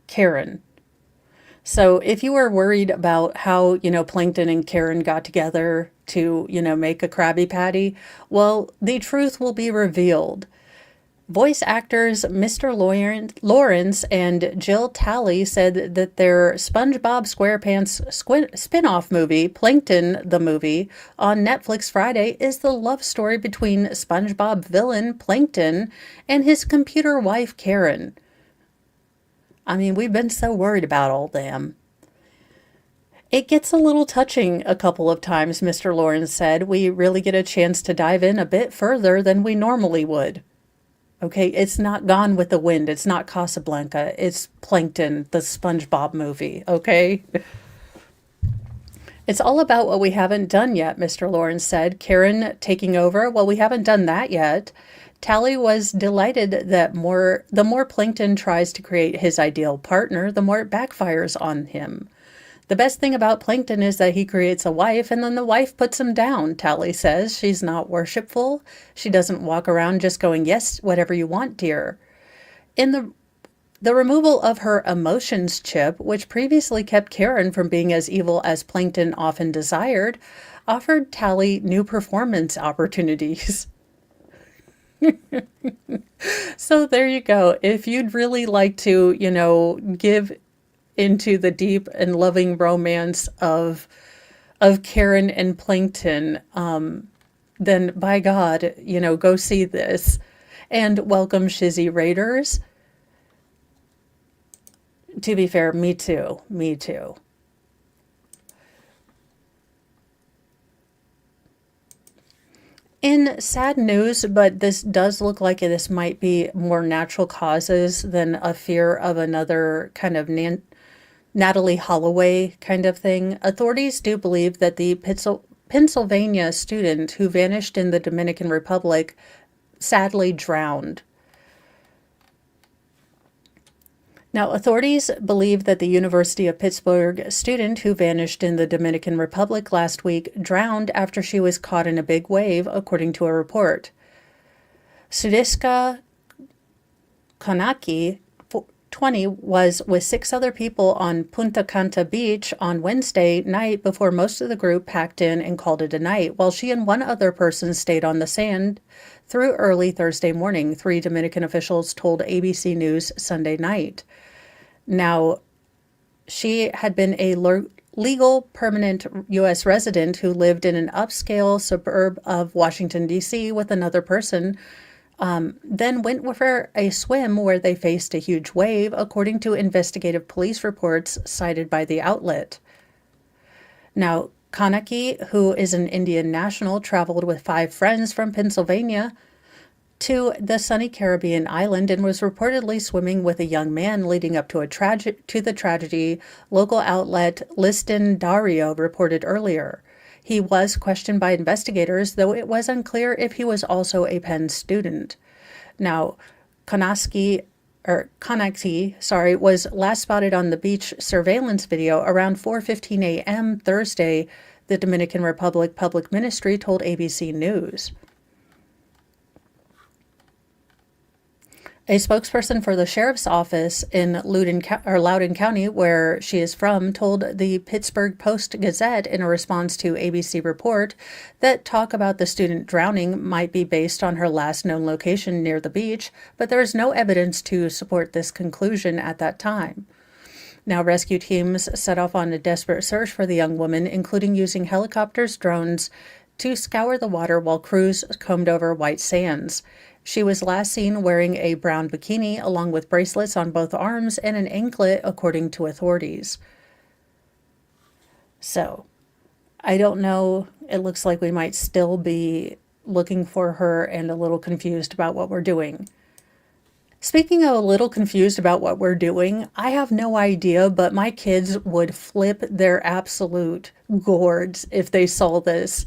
Karen. So if you were worried about how, Plankton and Karen got together to, make a Krabby Patty, well, the truth will be revealed. Voice actors Mr. Lawrence and Jill Talley said that their SpongeBob SquarePants spin-off movie, Plankton the Movie, on Netflix Friday is the love story between SpongeBob villain Plankton and his computer wife Karen. I mean, we've been so worried about all them. It gets a little touching a couple of times, Mr. Lawrence said. We really get a chance to dive in a bit further than we normally would. Okay, it's not Gone with the Wind. It's not Casablanca. It's Plankton, the SpongeBob movie. Okay? It's all about what we haven't done yet, Mr. Lawrence said. Karen taking over. Well, we haven't done that yet. Tally was delighted that the more Plankton tries to create his ideal partner, the more it backfires on him. The best thing about Plankton is that he creates a wife and then the wife puts him down, Tally says. She's not worshipful. She doesn't walk around just going, yes, whatever you want, dear. In the removal of her emotions chip, which previously kept Karen from being as evil as Plankton often desired, offered Tally new performance opportunities. So there you go. If you'd really like to, give into the deep and loving romance of Karen and Plankton, then by God, go see this. And welcome Shizzy Raiders. To be fair, me too. Me too. In sad news, but this does look like this might be more natural causes than a fear of another kind of Natalie Holloway kind of thing. Authorities do believe that the Pennsylvania student who vanished in the Dominican Republic sadly drowned. Now, authorities believe that the University of Pittsburgh student who vanished in the Dominican Republic last week drowned after she was caught in a big wave, according to a report. Sudiska Konaki, 20, was with 6 other people on Punta Cana Beach on Wednesday night before most of the group packed in and called it a night, while she and one other person stayed on the sand through early Thursday morning, 3 Dominican officials told ABC News Sunday night. Now, she had been a legal permanent U.S. resident who lived in an upscale suburb of Washington, D.C. with another person, then went for a swim where they faced a huge wave, according to investigative police reports cited by the outlet. Now, Kanaki, who is an Indian national, traveled with 5 friends from Pennsylvania to the sunny Caribbean island and was reportedly swimming with a young man leading up to the tragedy, local outlet Liston Dario reported earlier. He was questioned by investigators, though it was unclear if he was also a Penn student. Now, Konaki, was last spotted on the beach surveillance video around 4:15 a.m. Thursday, the Dominican Republic Public Ministry told ABC News. A spokesperson for the sheriff's office in Loudoun County, where she is from, told the Pittsburgh Post-Gazette in a response to ABC report that talk about the student drowning might be based on her last known location near the beach, but there is no evidence to support this conclusion at that time. Now, rescue teams set off on a desperate search for the young woman, including using helicopters, drones to scour the water while crews combed over white sands. She was last seen wearing a brown bikini along with bracelets on both arms and an anklet, according to authorities. So, I don't know. It looks like we might still be looking for her and a little confused about what we're doing. Speaking of a little confused about what we're doing, I have no idea, but my kids would flip their absolute gourds if they saw this.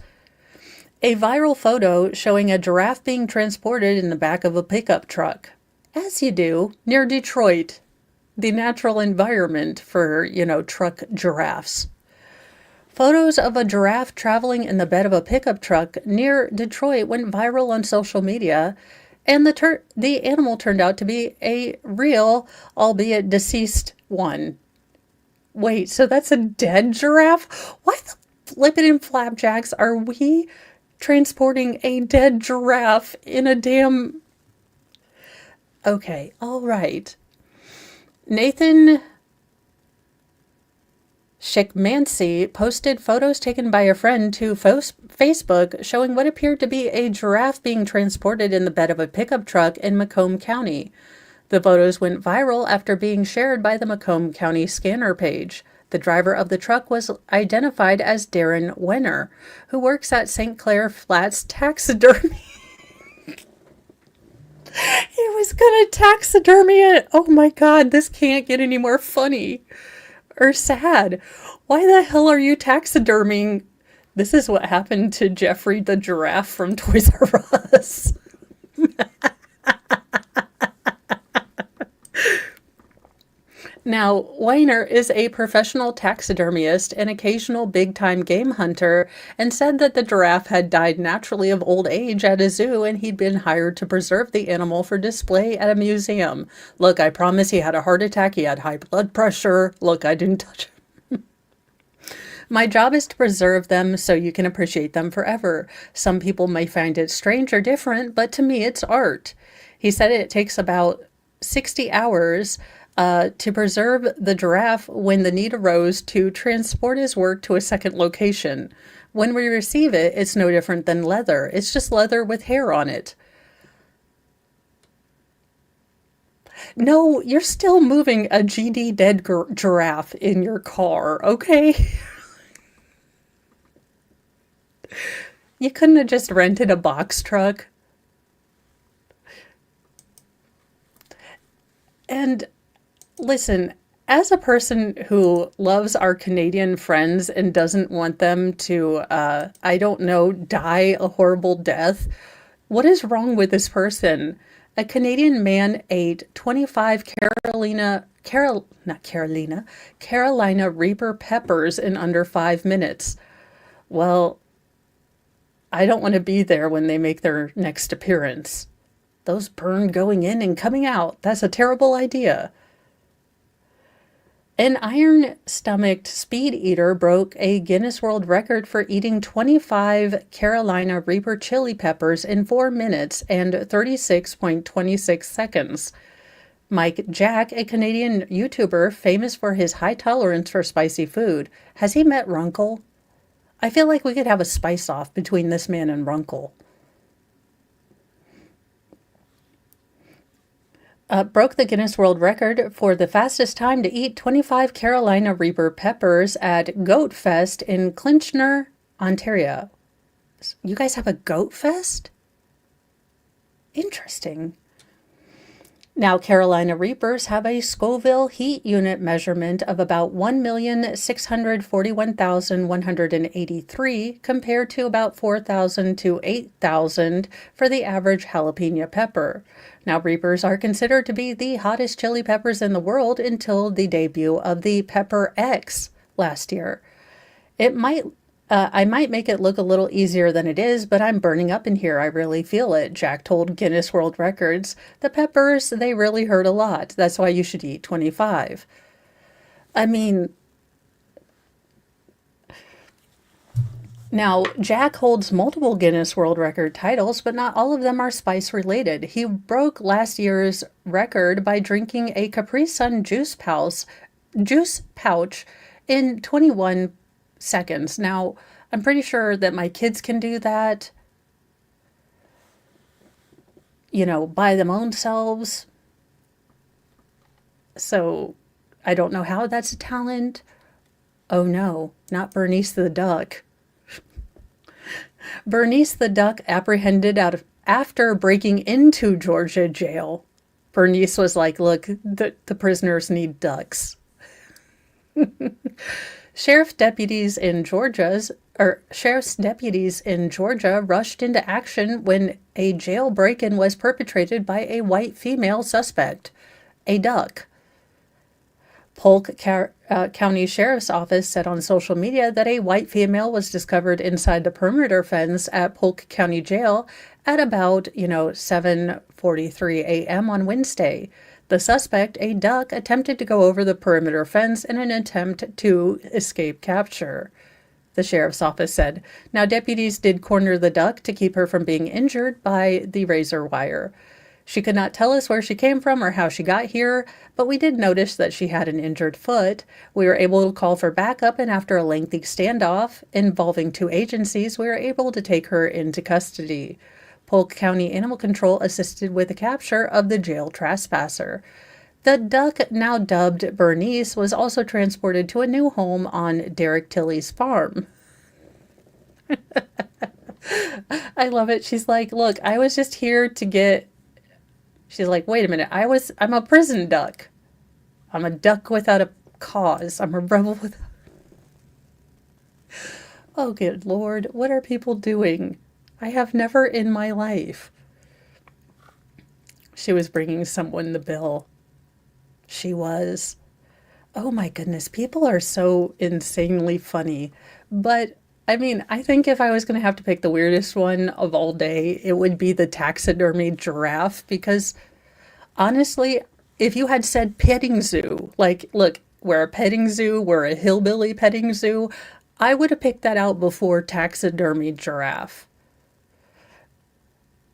A viral photo showing a giraffe being transported in the back of a pickup truck, as you do, near Detroit, the natural environment for, truck giraffes. Photos of a giraffe traveling in the bed of a pickup truck near Detroit went viral on social media, and the animal turned out to be a real, albeit deceased one. Wait, so that's a dead giraffe? Why the flippin' flapjacks are we transporting a dead giraffe in a damn... Okay, all right. Nathan Shikmancy posted photos taken by a friend to Facebook showing what appeared to be a giraffe being transported in the bed of a pickup truck in Macomb County. The photos went viral after being shared by the Macomb County scanner page. The driver of the truck was identified as Darren Wenner, who works at St. Clair Flats Taxidermy. He was gonna taxidermy it. Oh my god, this can't get any more funny or sad. Why the hell are you taxiderming? This is what happened to Jeffrey the giraffe from Toys R Us. Now, Weiner is a professional taxidermist and occasional big-time game hunter, and said that the giraffe had died naturally of old age at a zoo and he'd been hired to preserve the animal for display at a museum. Look, I promise he had a heart attack, he had high blood pressure. Look, I didn't touch him. My job is to preserve them so you can appreciate them forever. Some people may find it strange or different, but to me it's art. He said it takes about 60 hours to preserve the giraffe when the need arose to transport his work to a second location. When we receive it, it's no different than leather. It's just leather with hair on it. No, you're still moving a GD dead giraffe in your car, okay? You couldn't have just rented a box truck. And listen, as a person who loves our Canadian friends and doesn't want them to, I don't know, die a horrible death, what is wrong with this person? A Canadian man ate 25 Carolina Reaper peppers in under 5 minutes. Well, I don't want to be there when they make their next appearance. Those burn going in and coming out. That's a terrible idea. An iron-stomached speed eater broke a Guinness World Record for eating 25 Carolina Reaper chili peppers in 4 minutes and 36.26 seconds. Mike Jack, a Canadian YouTuber famous for his high tolerance for spicy food. Has he met Runkle? I feel like we could have a spice-off between this man and Runkle. Broke the Guinness World Record for the fastest time to eat 25 Carolina Reaper peppers at Goat Fest in Kitchener, Ontario. You guys have a Goat Fest? Interesting. Now, Carolina Reapers have a Scoville heat unit measurement of about 1,641,183 compared to about 4,000 to 8,000 for the average jalapeno pepper. Now, Reapers are considered to be the hottest chili peppers in the world until the debut of the Pepper X last year. I might make it look a little easier than it is, but I'm burning up in here. I really feel it, Jack told Guinness World Records. The peppers, they really hurt a lot. That's why you should eat 25. I mean, now, Jack holds multiple Guinness World Record titles, but not all of them are spice related. He broke last year's record by drinking a Capri Sun juice pouch in 21 seconds. Now, I'm pretty sure that my kids can do that, by them own selves. So I don't know how that's a talent. Oh no, not Bernice the duck. Bernice the duck apprehended after breaking into Georgia jail. Bernice was like, look, the prisoners need ducks. Sheriff's deputies in Georgia rushed into action when a jail break-in was perpetrated by a white female suspect, a duck. Polk County Sheriff's Office said on social media that a white female was discovered inside the perimeter fence at Polk County Jail at about, 7:43 a.m. on Wednesday. The suspect, a duck, attempted to go over the perimeter fence in an attempt to escape capture, the sheriff's office said. Now, deputies did corner the duck to keep her from being injured by the razor wire. She could not tell us where she came from or how she got here, but we did notice that she had an injured foot. We were able to call for backup, and after a lengthy standoff involving 2 agencies, we were able to take her into custody. Polk County Animal Control assisted with the capture of the jail trespasser. The duck, now dubbed Bernice, was also transported to a new home on Derek Tilley's farm. I love it. She's like, look, I was just here to get She's like, wait a minute, I'm a prison duck. I'm a duck without a cause. I'm a rebel with. Oh, good Lord, what are people doing? I have never in my life. She was bringing someone the bill. She was. Oh my goodness, people are so insanely funny. But I mean, I think if I was going to have to pick the weirdest one of all day, it would be the taxidermy giraffe because honestly, if you had said petting zoo, like, look, we're a petting zoo, we're a hillbilly petting zoo, I would have picked that out before taxidermy giraffe.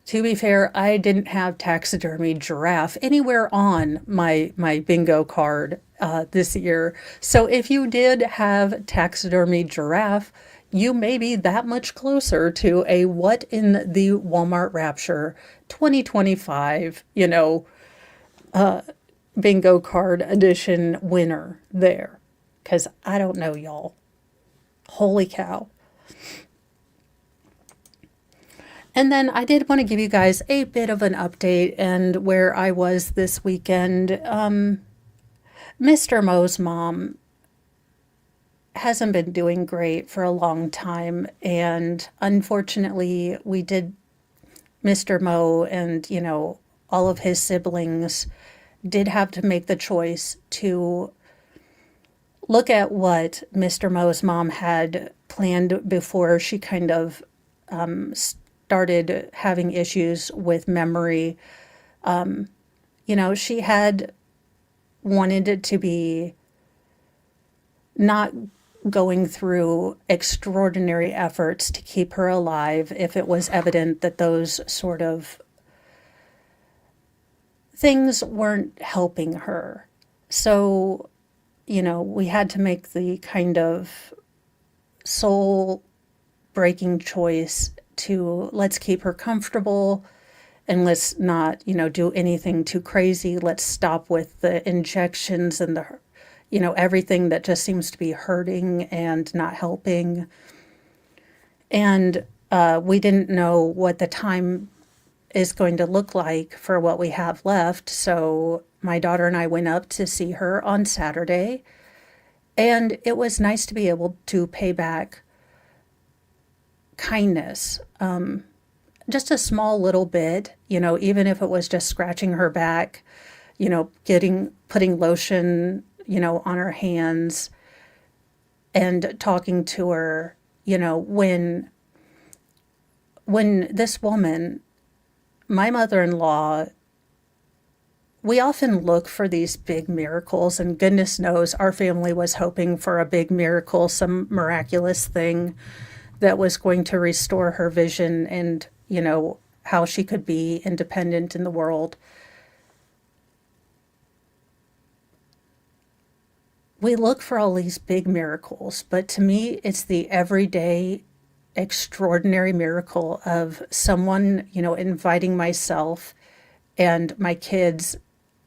To be fair, I didn't have taxidermy giraffe anywhere on my bingo card this year. So if you did have taxidermy giraffe, you may be that much closer to a What in the Walmart Rapture 2025, bingo card edition winner there. Because I don't know, y'all. Holy cow. And then I did want to give you guys a bit of an update and where I was this weekend. Mr. Mo's mom hasn't been doing great for a long time. And unfortunately, we did, Mr. Mo and, all of his siblings did have to make the choice to look at what Mr. Mo's mom had planned before she kind of started having issues with memory. She had wanted it to be not going through extraordinary efforts to keep her alive if it was evident that those sort of things weren't helping her. So, we had to make the kind of soul breaking choice to let's keep her comfortable and let's not, do anything too crazy. Let's stop with the injections and everything that just seems to be hurting and not helping. And we didn't know what the time is going to look like for what we have left. So my daughter and I went up to see her on Saturday. And it was nice to be able to pay back kindness, just a small little bit, even if it was just scratching her back, putting lotion, on her hands and talking to her, when this woman, my mother-in-law, we often look for these big miracles, and goodness knows our family was hoping for a big miracle, some miraculous thing that was going to restore her vision and, how she could be independent in the world. We look for all these big miracles, but to me, it's the everyday, extraordinary miracle of someone, inviting myself and my kids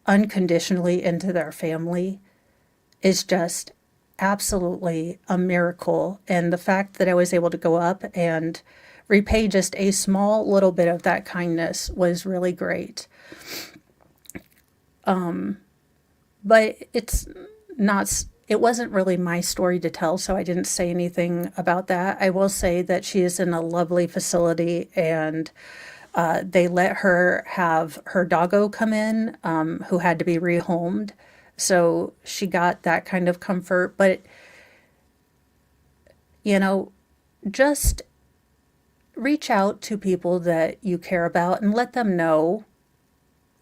unconditionally into their family is just absolutely a miracle. And the fact that I was able to go up and repay just a small little bit of that kindness was really great. But it wasn't really my story to tell, so I didn't say anything about that. I will say that she is in a lovely facility, and they let her have her doggo come in, who had to be rehomed. So she got that kind of comfort. But, just reach out to people that you care about and let them know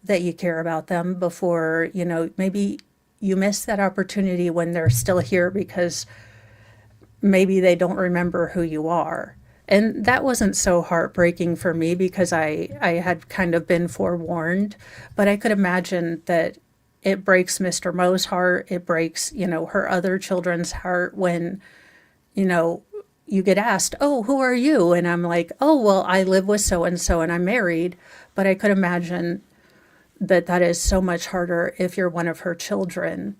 that you care about them before, maybe you miss that opportunity when they're still here because maybe they don't remember who you are. And that wasn't so heartbreaking for me because I had kind of been forewarned, but I could imagine that it breaks Mr. Mo's heart. It breaks, her other children's heart when, you get asked, oh, who are you? And I'm like, oh, well, I live with so-and-so and I'm married. But I could imagine that is so much harder if you're one of her children.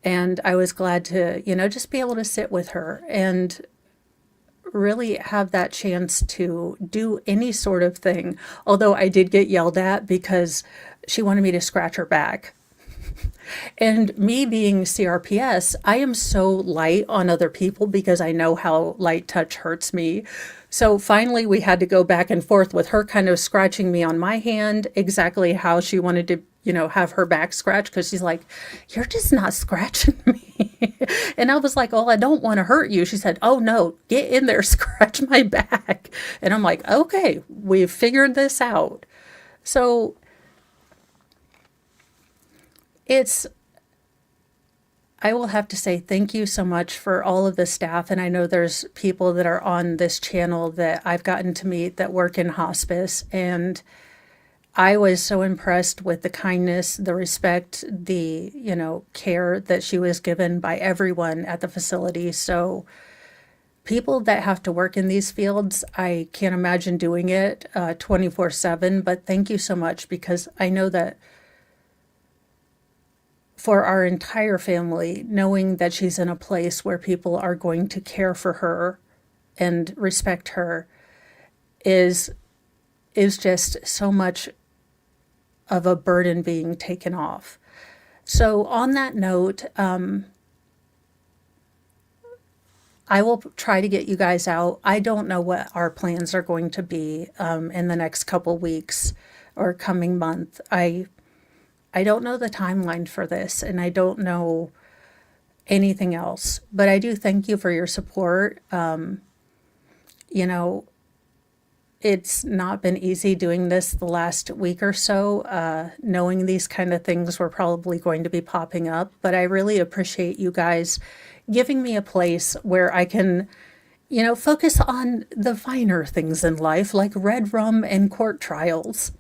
And I was glad to, just be able to sit with her and really have that chance to do any sort of thing. Although I did get yelled at because she wanted me to scratch her back. And me being CRPS, I am so light on other people because I know how light touch hurts me. So finally, we had to go back and forth with her kind of scratching me on my hand, exactly how she wanted to, have her back scratched, because she's like, "You're just not scratching me." And I was like, "Oh, I don't want to hurt you." She said, "Oh, no, get in there, scratch my back." And I'm like, "Okay, we've figured this out." So I will have to say thank you so much for all of the staff. And I know there's people that are on this channel that I've gotten to meet that work in hospice. And I was so impressed with the kindness, the respect, the, care that she was given by everyone at the facility. So people that have to work in these fields, I can't imagine doing it 24/7. But thank you so much, because I know that for our entire family, knowing that she's in a place where people are going to care for her and respect her is just so much of a burden being taken off. So on that note, I will try to get you guys out. I don't know what our plans are going to be in the next couple weeks or coming month. I don't know the timeline for this, and I don't know anything else, but I do thank you for your support. It's not been easy doing this the last week or so, knowing these kind of things were probably going to be popping up, but I really appreciate you guys giving me a place where I can, focus on the finer things in life, like red rum and court trials.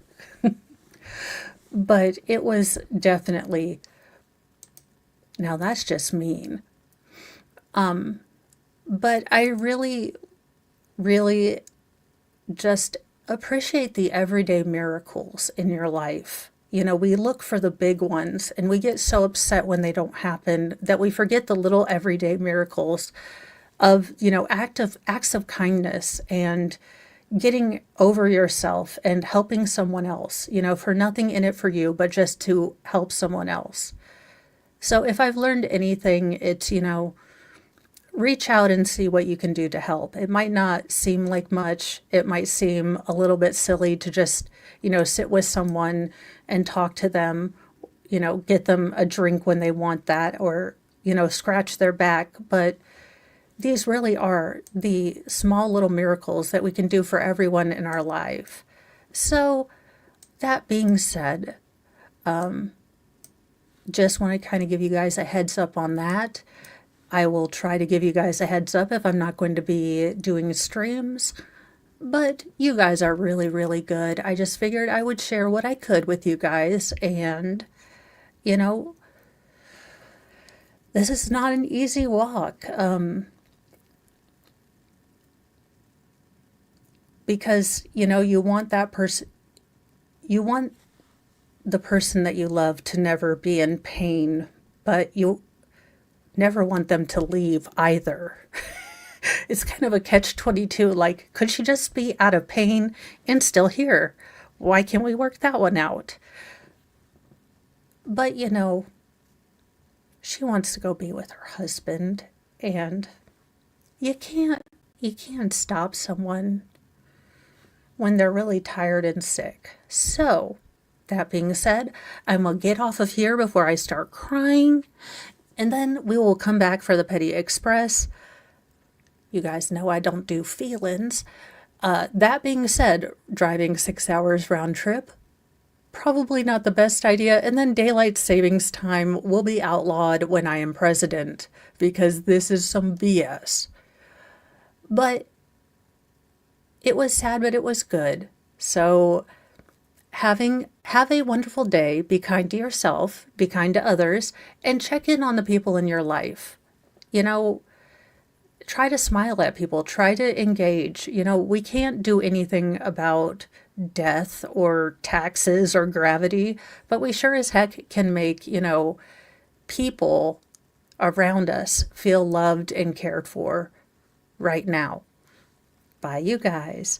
But it was definitely, now that's just mean. But I really, really just appreciate the everyday miracles in your life. We look for the big ones and we get so upset when they don't happen that we forget the little everyday miracles of, acts of kindness and getting over yourself and helping someone else, for nothing in it for you, but just to help someone else. So if I've learned anything, it's, reach out and see what you can do to help. It might not seem like much. It might seem a little bit silly to just, sit with someone and talk to them, get them a drink when they want that, or, scratch their back. But these really are the small little miracles that we can do for everyone in our life. So that being said, just want to kind of give you guys a heads up on that. I will try to give you guys a heads up if I'm not going to be doing streams, but you guys are really, really good. I just figured I would share what I could with you guys, and, this is not an easy walk. Because, you want that person, you want the person that you love to never be in pain, but you never want them to leave either. It's kind of a catch-22. Like, could she just be out of pain and still here? Why can't we work that one out? But, she wants to go be with her husband, and you can't stop someone when they're really tired and sick. So, that being said, I'm going to get off of here before I start crying, and then we will come back for the Petty Express. You guys know I don't do feelings. That being said, driving 6 hours round trip, probably not the best idea. And then daylight savings time will be outlawed when I am president, because this is some BS. But it was sad, but it was good. So have a wonderful day. Be kind to yourself, be kind to others, and check in on the people in your life. Try to smile at people, try to engage. We can't do anything about death or taxes or gravity, but we sure as heck can make, people around us feel loved and cared for right now. Bye, you guys.